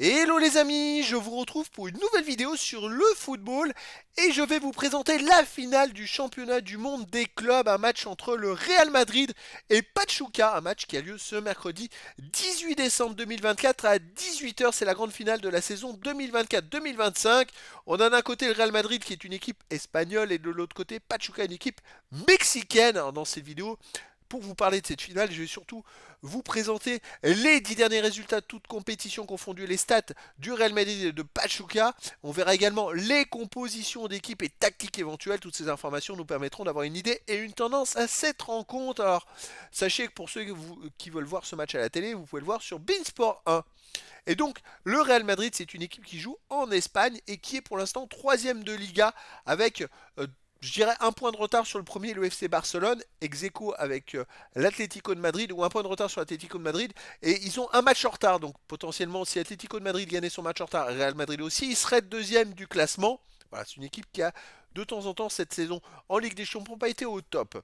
Hello les amis, je vous retrouve pour une nouvelle vidéo sur le football et je vais vous présenter la finale du championnat du monde des clubs, un match entre le Real Madrid et Pachuca, un match qui a lieu ce mercredi 18 décembre 2024 à 18h, c'est la grande finale de la saison 2024-2025. On a d'un côté le Real Madrid qui est une équipe espagnole et de l'autre côté Pachuca, une équipe mexicaine. Alors, dans cette vidéo, pour vous parler de cette finale, je vais surtout vous présenter les 10 derniers résultats de toutes compétitions confondues, les stats du Real Madrid et de Pachuca. On verra également les compositions d'équipes et tactiques éventuelles. Toutes ces informations nous permettront d'avoir une idée et une tendance à cette rencontre. Alors, sachez que pour ceux qui veulent voir ce match à la télé, vous pouvez le voir sur Beansport 1. Et donc, le Real Madrid, c'est une équipe qui joue en Espagne et qui est pour l'instant troisième de Liga avec je dirais un point de retard sur le premier, le FC Barcelone, ex aequo avec l'Atlético de Madrid, ou un point de retard sur l'Atlético de Madrid, et ils ont un match en retard, donc potentiellement si l'Atlético de Madrid gagnait son match en retard, Real Madrid aussi, il serait deuxième du classement. Voilà, c'est une équipe qui a de temps en temps cette saison en Ligue des Champions pas été au top.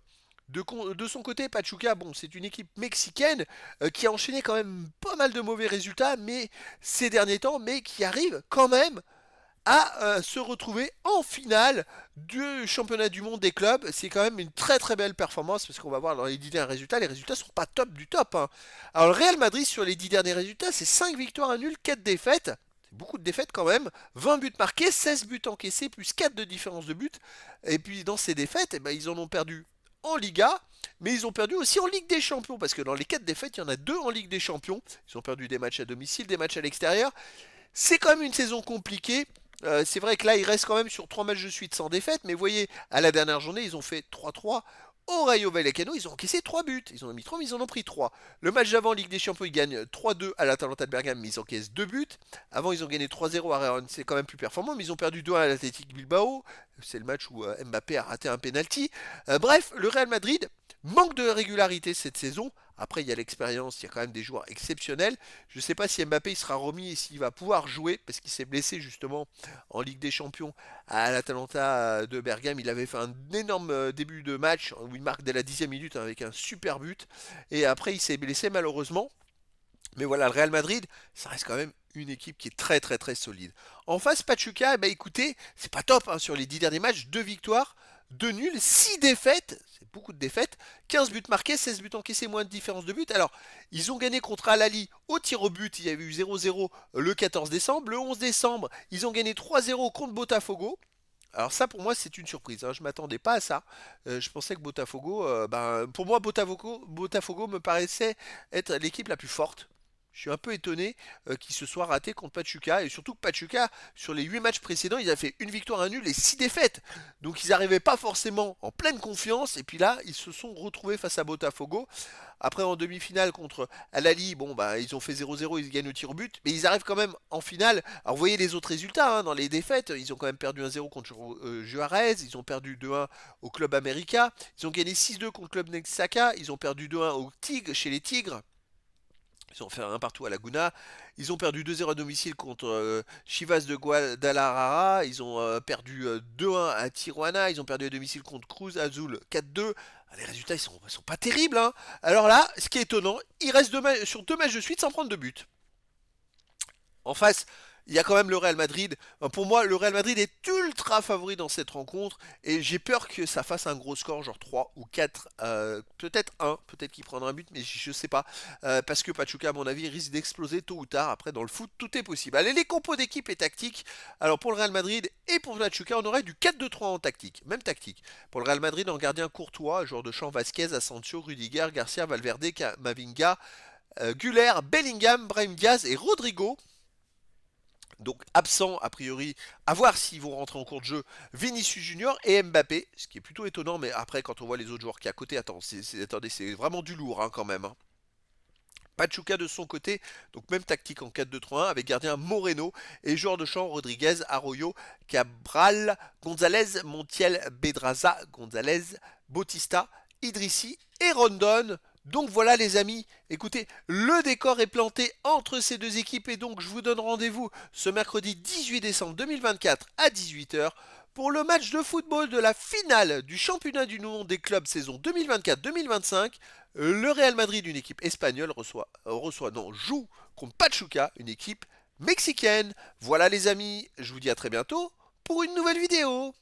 De son côté, Pachuca, bon, c'est une équipe mexicaine qui a enchaîné quand même pas mal de mauvais résultats, mais ces derniers temps, mais qui arrive quand même à se retrouver en finale du championnat du monde des clubs. C'est quand même une très très belle performance parce qu'on va voir dans les 10 derniers résultats, les résultats sont pas top du top, hein. Alors le Real Madrid sur les 10 derniers résultats, c'est 5 victoires, un nul, 4 défaites. C'est beaucoup de défaites quand même. 20 buts marqués, 16 buts encaissés, plus 4 de différence de but. Et puis dans ces défaites, eh ben, ils en ont perdu en Liga, mais ils ont perdu aussi en Ligue des Champions, parce que dans les 4 défaites, il y en a 2 en Ligue des Champions. Ils ont perdu des matchs à domicile, des matchs à l'extérieur. C'est quand même une saison compliquée. C'est vrai que là, ils restent quand même sur 3 matchs de suite sans défaite, mais vous voyez, à la dernière journée, ils ont fait 3-3. Au Rayo Vallecano, ils ont encaissé 3 buts. Ils en ont mis 3, mais ils en ont pris 3. Le match d'avant, Ligue des Champions, ils gagnent 3-2 à l'Atalanta de Bergame, mais ils encaissent 2 buts. Avant, ils ont gagné 3-0 à Real, c'est quand même plus performant, mais ils ont perdu 2-1 à l'Athletic Bilbao. C'est le match où Mbappé a raté un penalty. Bref, le Real Madrid manque de régularité cette saison. Après, il y a l'expérience, il y a quand même des joueurs exceptionnels. Je ne sais pas si Mbappé il sera remis et s'il va pouvoir jouer, parce qu'il s'est blessé justement en Ligue des Champions à l'Atalanta de Bergame. Il avait fait un énorme début de match où il marque dès la 10e minute avec un super but. Et après, il s'est blessé malheureusement. Mais voilà, le Real Madrid, ça reste quand même une équipe qui est très très très solide. En face, Pachuca, eh ben, écoutez, c'est pas top hein, sur les 10 derniers matchs, 2 victoires, 2 nuls, 6 défaites, c'est beaucoup de défaites, 15 buts marqués, 16 buts encaissés, moins de différence de but. Alors, ils ont gagné contre Al-Ahly au tir au but, il y avait eu 0-0 le 14 décembre. Le 11 décembre, ils ont gagné 3-0 contre Botafogo. Alors ça pour moi c'est une surprise, hein. Je m'attendais pas à ça. Je pensais que Botafogo, pour moi Botafogo me paraissait être l'équipe la plus forte. Je suis un peu étonné qu'il se soit raté contre Pachuca et surtout que Pachuca sur les 8 matchs précédents ils avaient fait une victoire, un nul et 6 défaites. Donc ils n'arrivaient pas forcément en pleine confiance et puis là ils se sont retrouvés face à Botafogo. Après en demi-finale contre Al-Ahly, bon bah ils ont fait 0-0, ils gagnent au tir au but, mais ils arrivent quand même en finale. Alors vous voyez les autres résultats hein, dans les défaites, ils ont quand même perdu 1-0 contre Juarez, ils ont perdu 2-1 au Club América, ils ont gagné 6-2 contre le Club Nexaca, ils ont perdu 2-1 au Tigre chez les Tigres. Ils ont fait un partout à Laguna. Ils ont perdu 2-0 à domicile contre Chivas de Guadalajara. Ils ont perdu 2-1 à Tijuana. Ils ont perdu à domicile contre Cruz Azul 4-2. Ah, les résultats, ils sont pas terribles, hein. Alors là, ce qui est étonnant, ils restent sur 2 matchs de suite sans prendre de but. En face, il y a quand même le Real Madrid. Pour moi, le Real Madrid est ultra favori dans cette rencontre et j'ai peur que ça fasse un gros score, genre 3 ou 4, peut-être un, peut-être qu'il prendra un but, mais je sais pas. Parce que Pachuca, à mon avis, risque d'exploser tôt ou tard. Après, dans le foot, tout est possible. Allez, les compos d'équipe et tactique. Alors, pour le Real Madrid et pour Pachuca, on aurait du 4-2-3 en tactique. Même tactique. Pour le Real Madrid, en gardien Courtois, joueur de champ Vasquez, Asensio, Rudiger, Garcia, Valverde, Mavinga, Güler, Bellingham, Brahim Diaz et Rodrigo. Donc absent a priori, à voir s'ils vont rentrer en cours de jeu, Vinicius Junior et Mbappé, ce qui est plutôt étonnant, mais après quand on voit les autres joueurs qui à côté, attendez, c'est vraiment du lourd hein, quand même, hein. Pachuca de son côté, donc même tactique en 4-2-3-1 avec gardien Moreno et joueur de champ Rodriguez, Arroyo, Cabral, Gonzalez, Montiel, Bedraza, Gonzalez, Bautista, Idrissi et Rondon. Donc voilà les amis, écoutez, le décor est planté entre ces deux équipes et donc je vous donne rendez-vous ce mercredi 18 décembre 2024 à 18h pour le match de football de la finale du championnat du monde des clubs saison 2024-2025. Le Real Madrid, une équipe espagnole, joue contre Pachuca, une équipe mexicaine. Voilà les amis, je vous dis à très bientôt pour une nouvelle vidéo.